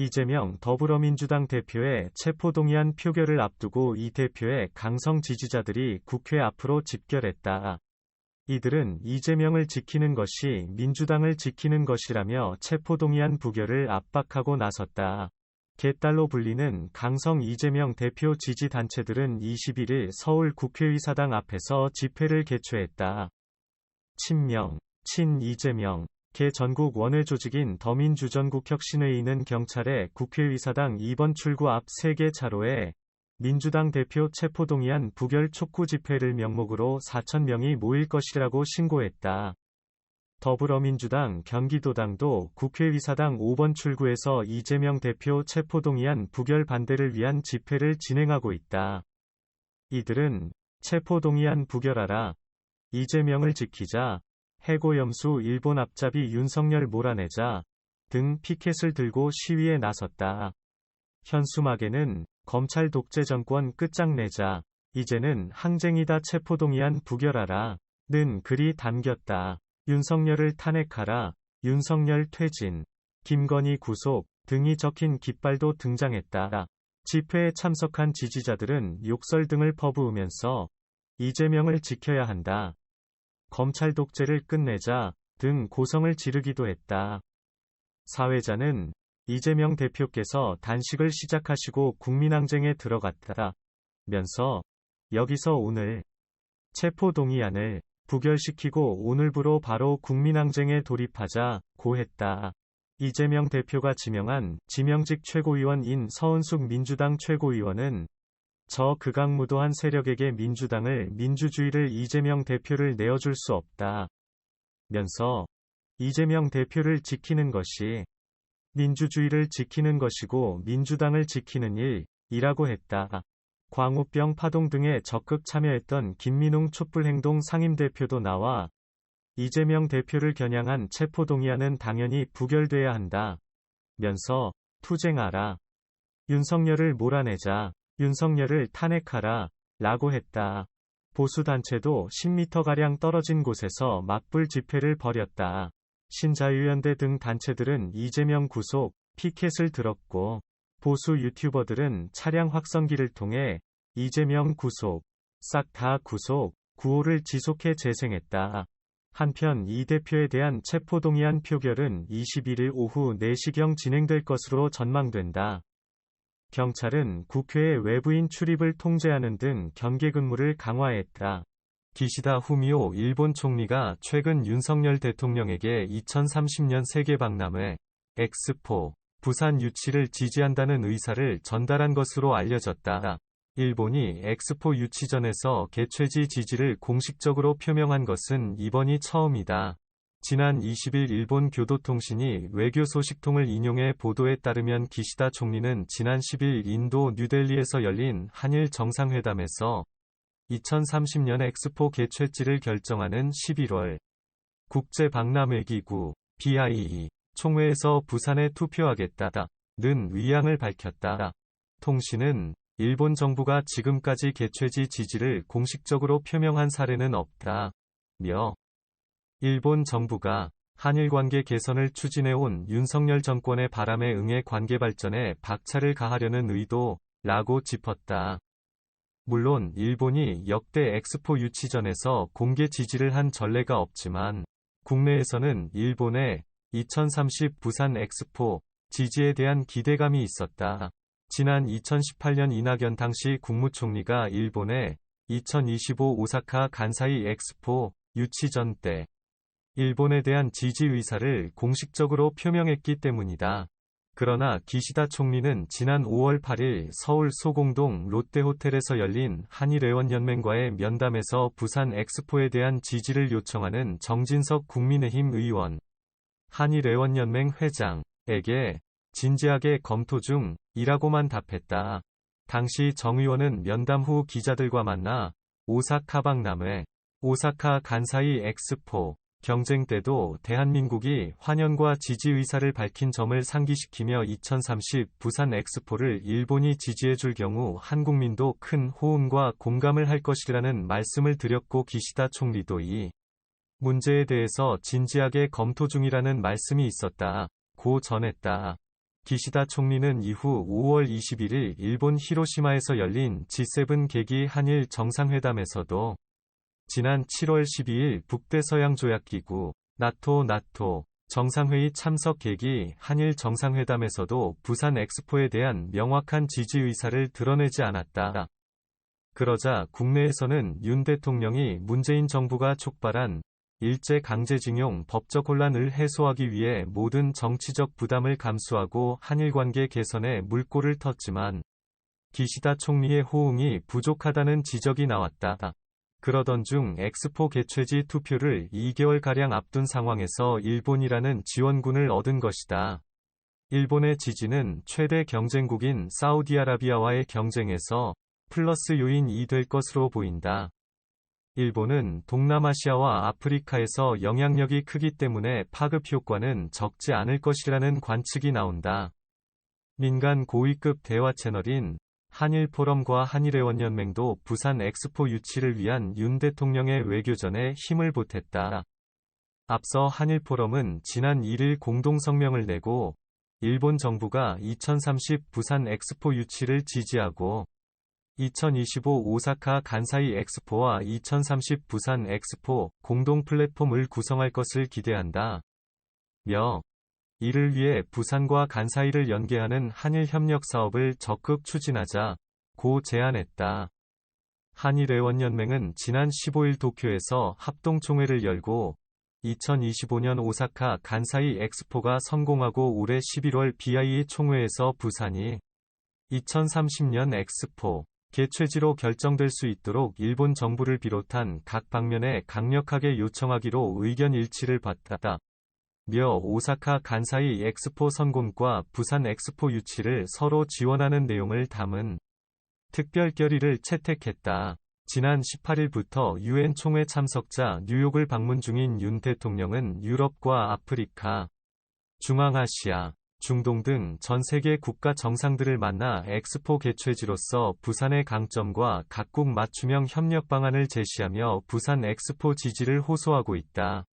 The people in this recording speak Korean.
이재명 더불어민주당 대표의 체포동의안 표결을 앞두고 이 대표의 강성 지지자들이 국회 앞으로 집결했다. 이들은 이재명을 지키는 것이 민주당을 지키는 것이라며 체포동의안 부결을 압박하고 나섰다. 개딸로 불리는 강성 이재명 대표 지지 단체들은 21일 서울 국회의사당 앞에서 집회를 개최했다. 친명, 친이재명, 개 전국 원외 조직인 더민주전국혁신회의는 경찰의 국회의사당 2번 출구 앞 3개 차로에 민주당 대표 체포동의안 부결 촉구 집회를 명목으로 4,000명이 모일 것이라고 신고했다. 더불어민주당 경기도당도 국회의사당 5번 출구에서 이재명 대표 체포동의안 부결 반대를 위한 집회를 진행하고 있다. 이들은 체포동의안 부결하라, 이재명을 지키자, 해고염수 일본 앞잡이 윤석열 몰아내자 등 피켓을 들고 시위에 나섰다. 현수막에는 검찰 독재 정권 끝장내자, 이제는 항쟁이다 체포동의안 부결하라 는 글이 담겼다. 윤석열을 탄핵하라, 윤석열 퇴진, 김건희 구속 등이 적힌 깃발도 등장했다. 집회에 참석한 지지자들은 욕설 등을 퍼부으면서 이재명을 지켜야 한다, 검찰 독재를 끝내자 등 고성을 지르기도 했다. 사회자는 이재명 대표께서 단식을 시작하시고 국민항쟁에 들어갔다면서 여기서 오늘 체포동의안을 부결시키고 오늘부로 바로 국민항쟁에 돌입하자고 했다. 이재명 대표가 지명한 지명직 최고위원인 서은숙 민주당 최고위원은 저 극악무도한 세력에게 민주주의를 이재명 대표를 내어줄 수 없다 면서 이재명 대표를 지키는 것이 민주주의를 지키는 것이고 민주당을 지키는 일이라고 했다. 광우병 파동 등에 적극 참여했던 김민웅 촛불행동 상임대표도 나와 이재명 대표를 겨냥한 체포동의안은 당연히 부결돼야 한다 면서 투쟁하라, 윤석열을 몰아내자, 윤석열을 탄핵하라 라고 했다. 보수단체도 10m가량 떨어진 곳에서 맞불 집회를 벌였다. 신자유연대 등 단체들은 이재명 구속, 피켓을 들었고 보수 유튜버들은 차량 확성기를 통해 이재명 구속, 싹 다 구속, 구호를 지속해 재생했다. 한편 이 대표에 대한 체포동의안 표결은 21일 오후 4시경 진행될 것으로 전망된다. 경찰은 국회의 외부인 출입을 통제하는 등 경계 근무를 강화했다. 기시다 후미오 일본 총리가 최근 윤석열 대통령에게 2030년 세계박람회 엑스포 부산 유치를 지지한다는 의사를 전달한 것으로 알려졌다. 일본이 엑스포 유치전에서 개최지 지지를 공식적으로 표명한 것은 이번이 처음이다. 지난 20일 일본 교도통신이 외교 소식통을 인용해 보도에 따르면 기시다 총리는 지난 10일 인도 뉴델리에서 열린 한일 정상회담에서 2030년 엑스포 개최지를 결정하는 11월 국제박람회기구 BIE 총회에서 부산에 투표하겠다는 의향을 밝혔다. 통신은 일본 정부가 지금까지 개최지 지지를 공식적으로 표명한 사례는 없다며 일본 정부가 한일 관계 개선을 추진해온 윤석열 정권의 바람에 응해 관계 발전에 박차를 가하려는 의도라고 짚었다. 물론 일본이 역대 엑스포 유치전에서 공개 지지를 한 전례가 없지만 국내에서는 일본의 2030 부산 엑스포 지지에 대한 기대감이 있었다. 지난 2018년 이낙연 당시 국무총리가 일본의 2025 오사카 간사이 엑스포 유치전 때 일본에 대한 지지 의사를 공식적으로 표명했기 때문이다. 그러나 기시다 총리는 지난 5월 8일 서울 소공동 롯데호텔에서 열린 한일애원연맹과의 면담에서 부산 엑스포에 대한 지지를 요청하는 정진석 국민의힘 의원, 한일애원연맹 회장에게 진지하게 검토 중이라고만 답했다. 당시 정 의원은 면담 후 기자들과 만나 오사카 박람회, 오사카 간사이 엑스포 경쟁 때도 대한민국이 환영과 지지 의사를 밝힌 점을 상기시키며 2030 부산 엑스포를 일본이 지지해줄 경우 한국민도 큰 호응과 공감을 할 것이라는 말씀을 드렸고 기시다 총리도 이 문제에 대해서 진지하게 검토 중이라는 말씀이 있었다고 전했다. 기시다 총리는 이후 5월 21일 일본 히로시마에서 열린 G7 계기 한일 정상회담에서도 지난 7월 12일 북대서양조약기구 나토 정상회의 참석 계기 한일 정상회담에서도 부산 엑스포에 대한 명확한 지지 의사를 드러내지 않았다. 그러자 국내에서는 윤 대통령이 문재인 정부가 촉발한 일제 강제징용 법적 혼란을 해소하기 위해 모든 정치적 부담을 감수하고 한일 관계 개선에 물꼬를 텄지만 기시다 총리의 호응이 부족하다는 지적이 나왔다. 그러던 중 엑스포 개최지 투표를 2개월가량 앞둔 상황에서 일본이라는 지원군을 얻은 것이다. 일본의 지지는 최대 경쟁국인 사우디아라비아와의 경쟁에서 플러스 요인이 될 것으로 보인다. 일본은 동남아시아와 아프리카에서 영향력이 크기 때문에 파급 효과는 적지 않을 것이라는 관측이 나온다. 민간 고위급 대화 채널인 한일포럼과 한일회원연맹도 부산 엑스포 유치를 위한 윤 대통령의 외교전에 힘을 보탰다. 앞서 한일포럼은 지난 1일 공동성명을 내고 일본 정부가 2030 부산 엑스포 유치를 지지하고 2025 오사카 간사이 엑스포와 2030 부산 엑스포 공동 플랫폼을 구성할 것을 기대한다. 이를 위해 부산과 간사이를 연계하는 한일 협력 사업을 적극 추진하자고 제안했다. 한일회원연맹은 지난 15일 도쿄에서 합동총회를 열고 2025년 오사카 간사이 엑스포가 성공하고 올해 11월 BIA 총회에서 부산이 2030년 엑스포 개최지로 결정될 수 있도록 일본 정부를 비롯한 각 방면에 강력하게 요청하기로 의견 일치를 봤다. 오사카 간사이 엑스포 성공과 부산 엑스포 유치를 서로 지원하는 내용을 담은 특별 결의를 채택했다. 지난 18일부터 UN 총회 참석자 뉴욕을 방문 중인 윤 대통령은 유럽과 아프리카, 중앙아시아, 중동 등 전 세계 국가 정상들을 만나 엑스포 개최지로서 부산의 강점과 각국 맞춤형 협력 방안을 제시하며 부산 엑스포 지지를 호소하고 있다.